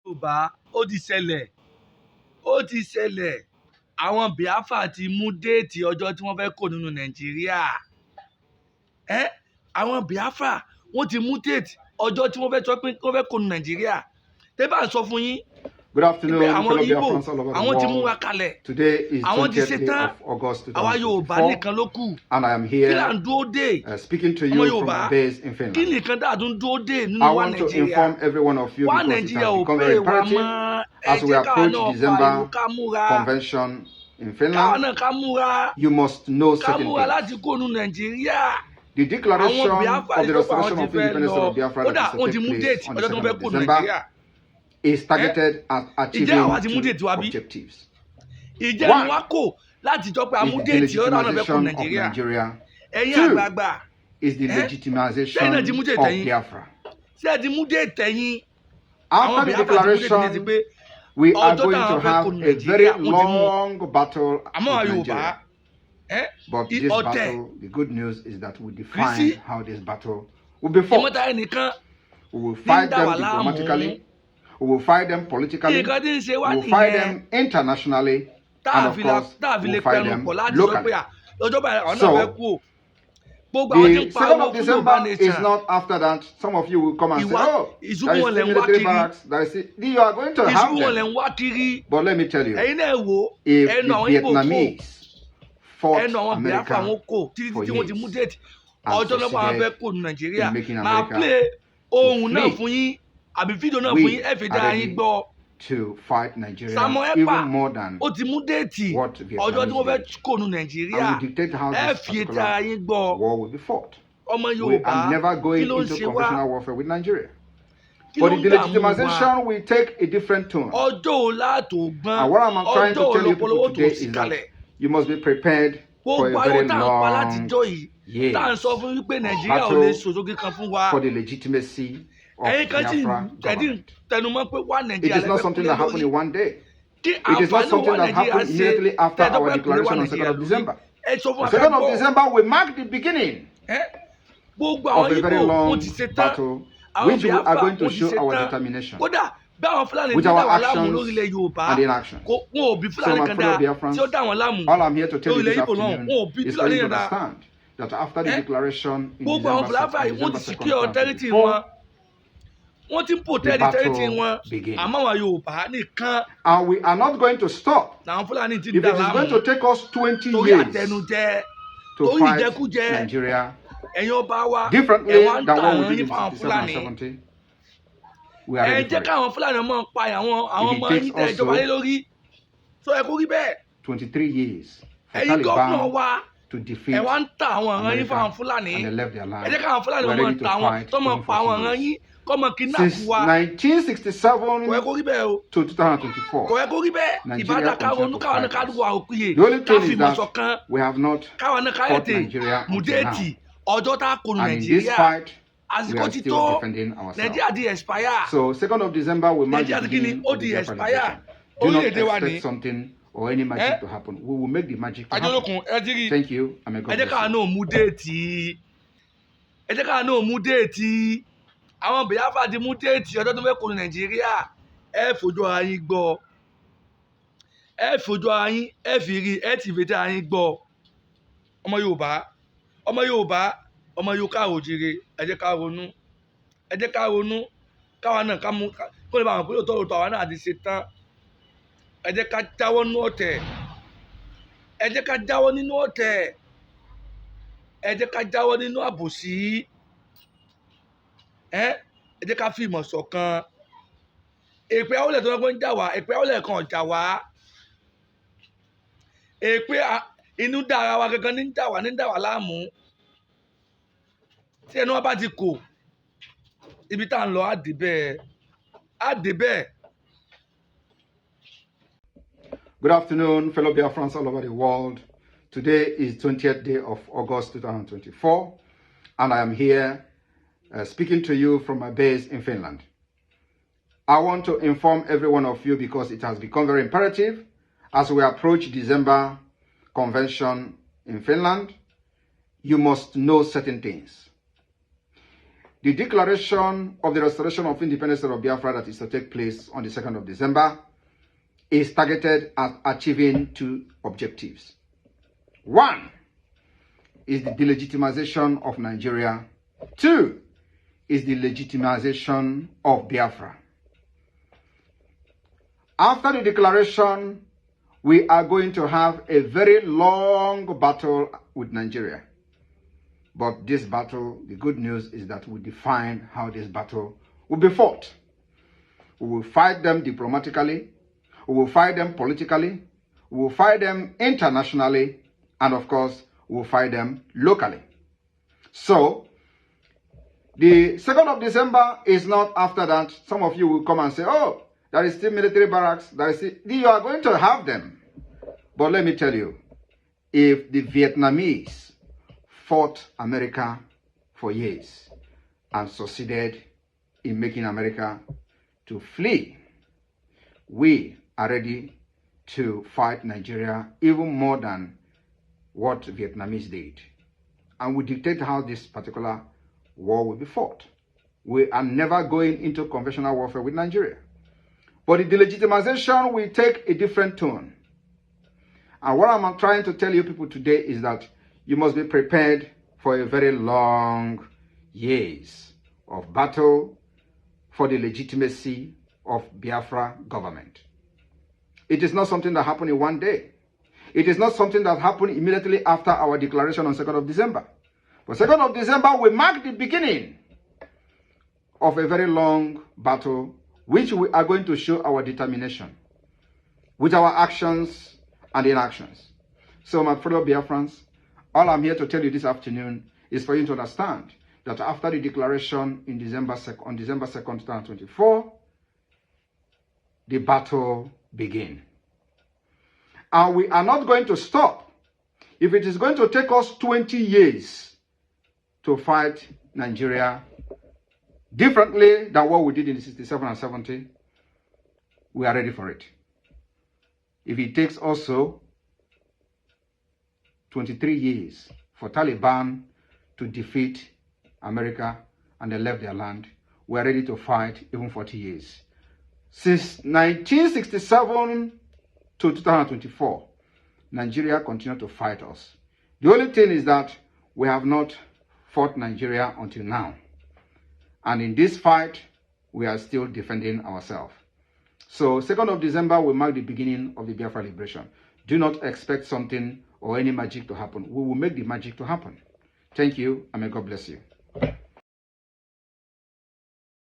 Yòrúbà ó ti ṣẹlẹ̀ àwọn Biafra ti mú déètì ọjọ́ tí wọ́n fẹ́ kó nínú Nàìjíríà àwọn Biafra wọ́n ti mú déètì ọjọ́ tí wọ́n fẹ́ sọ pé wọ́n fẹ́ kó nínú Nàìjíríà tẹ́ bá ń sọ fún yín. Good afternoon, fellow Biafrans all over the world. Today is 20th day of August 2024, and I am here speaking to you from my base in Finland. I want to inform every one of you because it has become very imperative as we approach December convention in Finland. You must know certain things. The declaration of the restoration of independence of Biafra that is to take place on the 2nd of December is targeted at achieving two objectives. One is the legitimization of Nigeria. Two is the legitimization of Biafra. After the declaration, we are going to have a very long battle in Nigeria. But this battle, the good news is that we define how this battle will be fought. We will fight them diplomatically. We will fight them politically, we will fight them internationally, and of course, we will fight them locally. So, the 2nd of December is not after that. Some of you will come and say, oh, there is military barracks, you are going to have them. But let me tell you, if the Vietnamese fought America for years and succeeded in making America to flee, we are ready to fight Nigeria even more than what Vietnam did. And we dictate how this particular war will be fought. We are never going into conventional warfare with Nigeria. But the delegitimization will take a different tone. And what I'm trying to tell you people today is that you must be prepared for a very long years of battle for the legitimacy of Biafra government. It is not something that happened in one day. It is not something that happened immediately after our declaration on 2nd of December. The 2nd of December will mark the beginning of a very long battle, which we are going to show our determination with our actions and inactions. So my fellow Biafrans, all I'm here to tell you this afternoon is for you to understand that after the declaration in December 2nd, the battle begins. And we are not going to stop. If it is going to take us 20 years to fight Nigeria differently than what we did in 1970, we are ready for it. If it takes also 23 years for Taliban to defeat America and they left their land, we are ready to fight even for 2 years. Since 1967 to 2024, Nigeria continued to fight us. The only thing is that we have not fought Nigeria until now. And in this fight, we are still defending ourselves. So, 2nd of December, we mark the beginning of the Biafra liberation. Do not expect something or any magic to happen. We will make the magic to happen. Thank you, and may God bless you. Àwọn Biafra ti mú déètì ọjọ́ tó fẹ́ kó ní Nàìjíríà fojú ara yín gbọ́ fojú ara yín fi rí ti fètè ara yín gbọ́ ọmọ Yorùbá ọmọ Yorùbá òjìrè ẹ jẹ́ ká ronú káwa náà ká mú kó lè bá àwọn pé lóòótọ́ àwa náà ti ṣe tán ẹ jẹ́ ká jáwọ́ nínú ọ̀tẹ̀ ẹ jẹ́ ká jáwọ́ nínú ọ̀tẹ̀ ẹ jẹ́ ká jáwọ́ nínú àbòsí. Ẹ jẹ́ ká fi ìmọ̀ ṣọ̀kan èpè àwọlẹ̀ tó lọ́gbọ́n ń jà wá èpè àwọlẹ̀ kan jà wá èpè inú dára wa gangan ní dà wá láàmú tí ẹnu wa bá ti kò ibi tá à ń lọ á dé bẹ́ẹ̀. Good afternoon, fellow Biafrans all over the world. Today is 20th day of August 2024, and I am here speaking to you from my base in Finland. I want to inform every one of you because it has become very imperative as we approach December convention in Finland. You must know certain things. the declaration of the restoration of independence of Biafra that is to take place on the 2nd of December is targeted at achieving two objectives. One is the delegitimization of Nigeria. Two is the legitimization of Biafra. After the declaration, we are going to have a very long battle with Nigeria. But this battle, the good news is that we define how this battle will be fought. We will fight them diplomatically, we will fight them politically, we will fight them internationally, and of course, we will fight them locally. So, the 2nd of December is not after that. Some of you will come and say, oh, there is still military barracks, you are going to have them. But let me tell you, if the Vietnamese fought America for years and succeeded in making America to flee, we are ready to fight Nigeria even more than what Vietnamese did. And we dictate how this particular war will be fought. We are never going into conventional warfare with Nigeria. But the delegitimization will take a different tone. And what I'm trying to tell you people today is that you must be prepared for a very long years of battle for the legitimacy of Biafra government. It is not something that happened in one day. It is not something that happened immediately after our declaration on 2nd of December. But 2nd of December will mark the beginning of a very long battle, which we are going to show our determination with our actions and inactions. So my fellow Biafrans, all I'm here to tell you this afternoon is for you to understand that after the declaration on December 2nd, 2024, the battle begins. And we are not going to stop. If it is going to take us 20 years to fight Nigeria differently than what we did in 67 and 70, we are ready for it. If it takes also 23 years for Taliban to defeat America and they left their land, we are ready to fight even 40 years. Since 1967 to 2024, Nigeria continued to fight us. The only thing is that we have not fought Nigeria until now. And in this fight, we are still defending ourselves. So 2nd of December will mark the beginning of the Biafra liberation. Do not expect something or any magic to happen. We will make the magic to happen. Thank you, and may God bless you.